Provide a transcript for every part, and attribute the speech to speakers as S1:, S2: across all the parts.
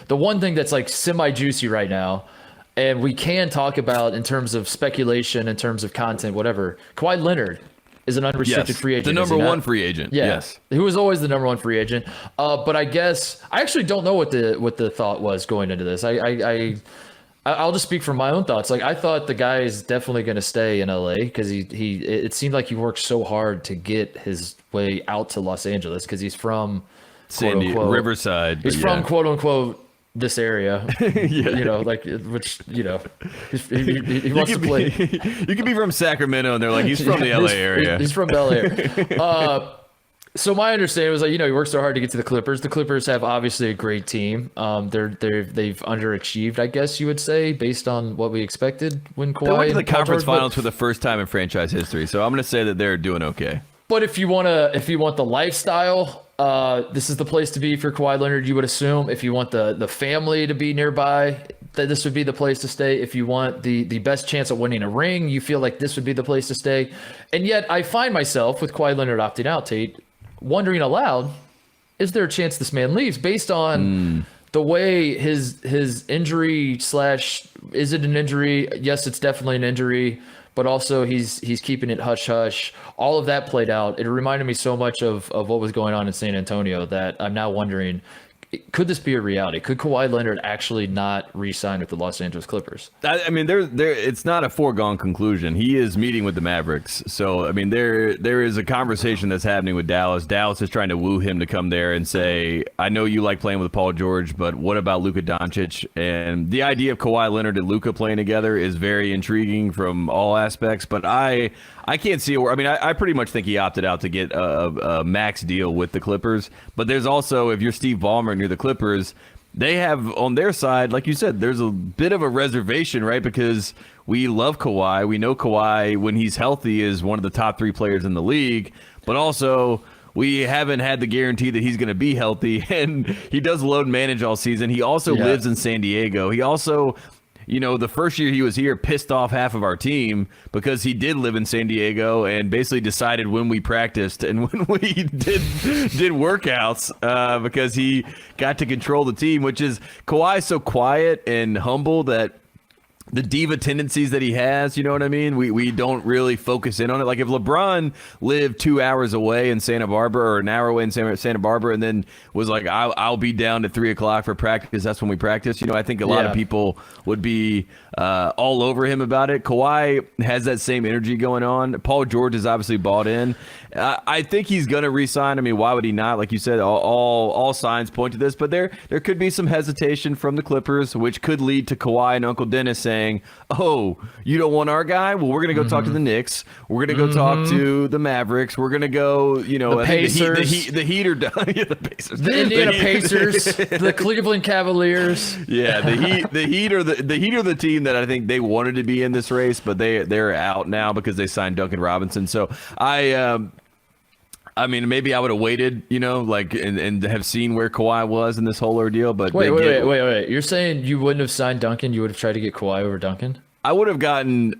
S1: the one thing that's like semi-juicy right now, and we can talk about in terms of speculation, in terms of content, whatever. Kawhi Leonard is an unrestricted free agent.
S2: The number one free agent.
S1: Yeah.
S2: Yes.
S1: He was always the number one free agent. But I guess I actually don't know what the thought was going into this. I'll just speak from my own thoughts. Like, I thought the guy is definitely going to stay in LA because it seemed like he worked so hard to get his way out to Los Angeles because he's from
S2: Riverside.
S1: He's from quote unquote this area, like, which, he wants to play.
S2: You could be from Sacramento and they're like, he's from the LA area.
S1: He's from the LA area. So my understanding was, like, he worked so hard to get to the Clippers. The Clippers have obviously a great team. They've underachieved, I guess you would say, based on what we expected when Kawhi.
S2: They went to the conference finals for the first time in franchise history. So I'm going to say that they're doing okay.
S1: But if you want the lifestyle, this is the place to be for Kawhi Leonard, you would assume. If you want the family to be nearby, that this would be the place to stay. If you want the best chance of winning a ring, you feel like this would be the place to stay. And yet I find myself, with Kawhi Leonard opting out, Tate, wondering aloud, is there a chance this man leaves based on the way his injury / is it an injury? Yes, it's definitely an injury, but also he's keeping it hush hush. All of that played out. It reminded me so much of what was going on in San Antonio that I'm now wondering, could this be a reality? Could Kawhi Leonard actually not re-sign with the Los Angeles Clippers?
S2: I mean, it's not a foregone conclusion. He is meeting with the Mavericks. So, I mean, there is a conversation that's happening with Dallas. Dallas is trying to woo him to come there and say, I know you like playing with Paul George, but what about Luka Doncic? And the idea of Kawhi Leonard and Luka playing together is very intriguing from all aspects. But I can't see where. I mean, I pretty much think he opted out to get a max deal with the Clippers. But there's also, if you're Steve Ballmer and you're the Clippers, they have on their side, like you said, there's a bit of a reservation, right? Because we love Kawhi. We know Kawhi, when he's healthy, is one of the top 3 players in the league. But also, we haven't had the guarantee that he's going to be healthy. And he does load manage all season. He also lives in San Diego. He also, the first year he was here, pissed off half of our team because he did live in San Diego and basically decided when we practiced and when we did workouts because he got to control the team, which is Kawhi's so quiet and humble that the diva tendencies that he has, you know what I mean? We don't really focus in on it. Like if LeBron lived 2 hours away in Santa Barbara or an hour away in Santa Barbara and then was like, I'll be down at 3:00 for practice. That's when we practice. I think a lot of people would be all over him about it. Kawhi has that same energy going on. Paul George is obviously bought in. I think he's going to re-sign. I mean, why would he not? Like you said, all signs point to this. But there could be some hesitation from the Clippers, which could lead to Kawhi and Uncle Dennis saying, oh, you don't want our guy? Well, we're going to go talk to the Knicks. We're going to go talk to the Mavericks. We're going to go,
S1: the Pacers.
S2: The Heat are done. The Pacers.
S1: The Indiana Pacers. The Cleveland Cavaliers.
S2: Yeah, the Heat are the team that I think they wanted to be in this race, but they're out now because they signed Duncan Robinson. So I mean, maybe I would have waited, and have seen where Kawhi was in this whole ordeal. But
S1: wait. You're saying you wouldn't have signed Duncan? You would have tried to get Kawhi over Duncan?
S2: I would have gotten.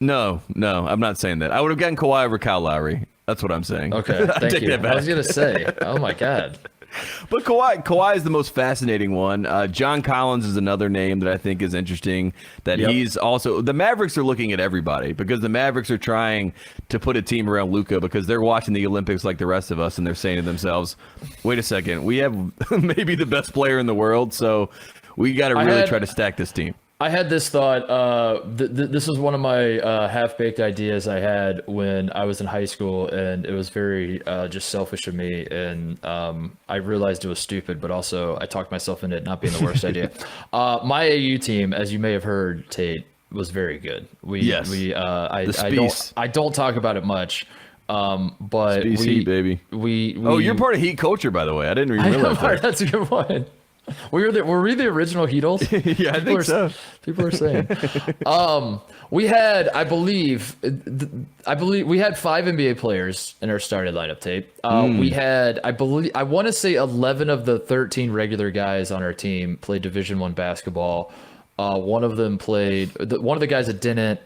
S2: No, I'm not saying that. I would have gotten Kawhi over Kyle Lowry. That's what I'm saying.
S1: Okay, thank you. I was gonna say, oh my God.
S2: But Kawhi is the most fascinating one. John Collins is another name that I think is interesting. He's also, the Mavericks are looking at everybody because the Mavericks are trying to put a team around Luka because they're watching the Olympics like the rest of us and they're saying to themselves, wait a second, we have maybe the best player in the world, so we got to really try to stack this team.
S1: I had this thought. This was one of my half-baked ideas I had when I was in high school, and it was very just selfish of me. And I realized it was stupid, but also I talked myself into it not being the worst idea. My AU team, as you may have heard, Tate, was very good. I don't talk about it much. But
S2: Heat, baby. You're part of Heat culture, by the way. I didn't even realize that.
S1: That's a good one. Were we the original Heatles?
S2: Yeah, I think so.
S1: People are saying. We had, I believe we had 5 NBA players in our starting lineup, Tate. We had, I want to say 11 of the 13 regular guys on our team played Division I basketball. One of them one of the guys that didn't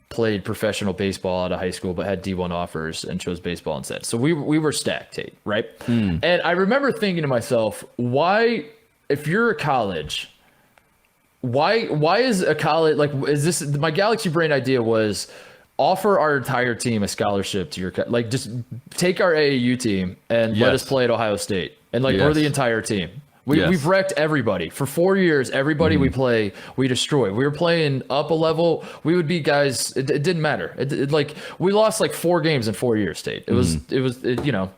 S1: played professional baseball out of high school, but had D1 offers and chose baseball instead. So we were stacked, Tate, right? And I remember thinking to myself, why if you're a college, why is a college like, is this my galaxy brain idea was offer our entire team a scholarship to your like, just take our AAU team and let us play at Ohio State, and like we're the entire team. We've wrecked everybody for 4 years. Everybody we play, we destroy. We were playing up a level. We would beat guys. It didn't matter. Like we lost like 4 games in 4 years. State. It was you know.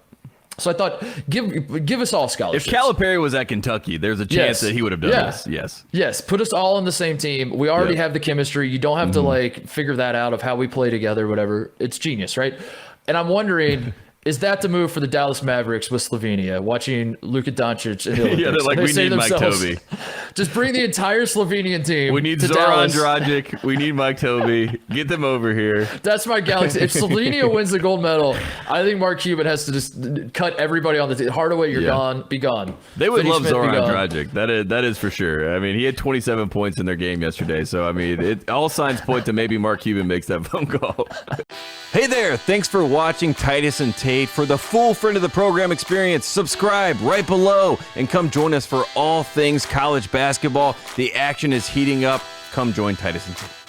S1: So I thought, give us all scholarships.
S2: If Calipari was at Kentucky, there's a chance that he would have done this.
S1: Yes. Put us all on the same team. We already have the chemistry. You don't have to like figure that out of how we play together, whatever. It's genius, right? And I'm wondering, is that the move for the Dallas Mavericks with Slovenia, watching Luka Doncic and the Olympics?
S2: They're like, we need Mike Tobey.
S1: Just bring the entire Slovenian team.
S2: We need
S1: to
S2: Zoran
S1: Dallas.
S2: Dragic. We need Mike Tobey. Get them over here.
S1: That's my galaxy. If Slovenia wins the gold medal, I think Mark Cuban has to just cut everybody on the team. Hardaway, you're gone. Be gone.
S2: They would love
S1: Smith,
S2: Zoran Dragic. That is for sure. I mean, he had 27 points in their game yesterday. So, I mean, all signs point to maybe Mark Cuban makes that phone call.
S3: Hey there, thanks for watching Titus and Tate. For the full friend of the program experience, subscribe right below and come join us for all things college basketball. The action is heating up. Come join Titus and Tate.